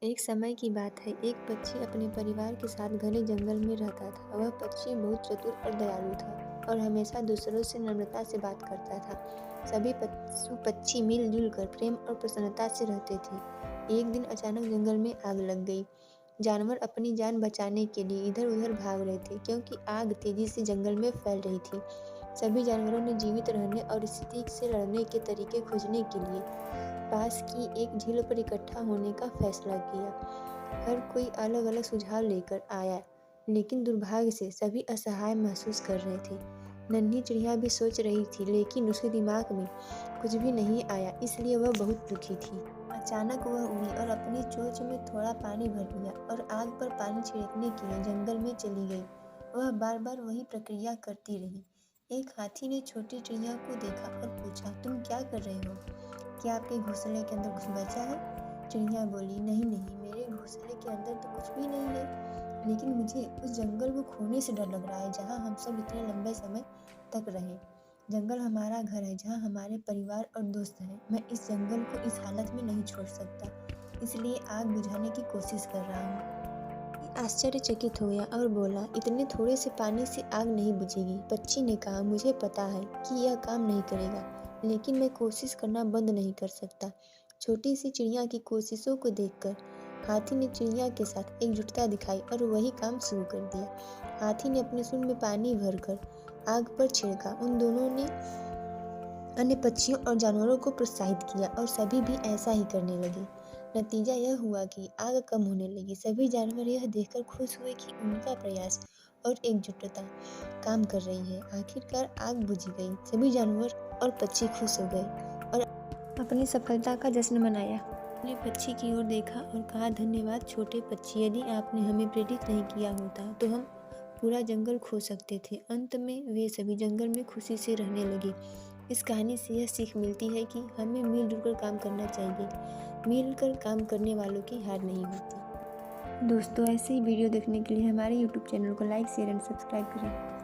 एक समय की बात है, एक पक्षी अपने परिवार के साथ घने जंगल में रहता था। वह पक्षी बहुत चतुर और दयालु था और हमेशा दूसरों से नम्रता से बात करता था। सभी पशु पक्षी मिलजुल कर प्रेम और प्रसन्नता से रहते थे। एक दिन अचानक जंगल में आग लग गई। जानवर अपनी जान बचाने के लिए इधर उधर भाग रहे थे क्योंकि आग तेजी से जंगल में फैल रही थी। सभी जानवरों ने जीवित रहने और स्थिति से लड़ने के तरीके खोजने के लिए पास की एक झील पर इकट्ठा होने का फैसला किया। हर कोई अलग अलग सुझाव लेकर आया, लेकिन दुर्भाग्य से सभी असहाय महसूस कर रहे थे। नन्ही चिड़िया भी सोच रही थी, लेकिन उसके दिमाग में कुछ भी नहीं आया, इसलिए वह बहुत दुखी थी। अचानक वह उड़ी और अपनी चोंच में थोड़ा पानी भर लिया और आग पर पानी छिड़कने के लिए जंगल में चली गई। वह बार बार वही प्रक्रिया करती रही। एक हाथी ने छोटी चिड़िया को देखा और पूछा, तुम क्या कर रहे हो? क्या आपके घोंसले के अंदर कुछ बचा है? चिड़िया बोली, नहीं नहीं, मेरे घोंसले के अंदर तो कुछ भी नहीं है, लेकिन मुझे उस जंगल को खोने से डर लग रहा है जहाँ हम सब इतने लंबे समय तक रहे। जंगल हमारा घर है जहाँ हमारे परिवार और दोस्त हैं। मैं इस जंगल को इस हालत में नहीं छोड़ सकता, इसलिए आग बुझाने की कोशिश कर रहा हूँ। आश्चर्यचकित हो गया और बोला, इतने थोड़े से पानी से आग नहीं बुझेगी। पक्षी ने कहा, मुझे पता है कि यह काम नहीं करेगा, लेकिन मैं कोशिश करना बंद नहीं कर सकता। छोटी सी चिड़िया की कोशिशों को देखकर हाथी ने चिड़िया के साथ एकजुटता दिखाई और वही काम शुरू कर दिया। हाथी ने अपने सूंड में पानी भरकर आग पर छिड़का। उन दोनों ने अन्य पक्षियों और जानवरों को प्रोत्साहित किया और सभी भी ऐसा ही करने लगे। नतीजा यह हुआ कि आग कम होने लगी। सभी जानवर यह देखकर खुश हुए कि उनका प्रयास और एकजुटता काम कर रही है। आखिरकार आग बुझ गई। सभी जानवर और पक्षी खुश हो गए और अपनी सफलता का जश्न मनाया। अपने पक्षी की ओर देखा और कहा, धन्यवाद छोटे पक्षी, यदि आपने हमें प्रेरित नहीं किया होता तो हम पूरा जंगल खो सकते थे। अंत में वे सभी जंगल में खुशी से रहने लगे। इस कहानी से यह सीख मिलती है कि हमें मिलजुल कर काम करना चाहिए। मिलकर काम करने वालों की हार नहीं होती। दोस्तों, ऐसे ही वीडियो देखने के लिए हमारे YouTube चैनल को लाइक, शेयर एंड सब्सक्राइब करें।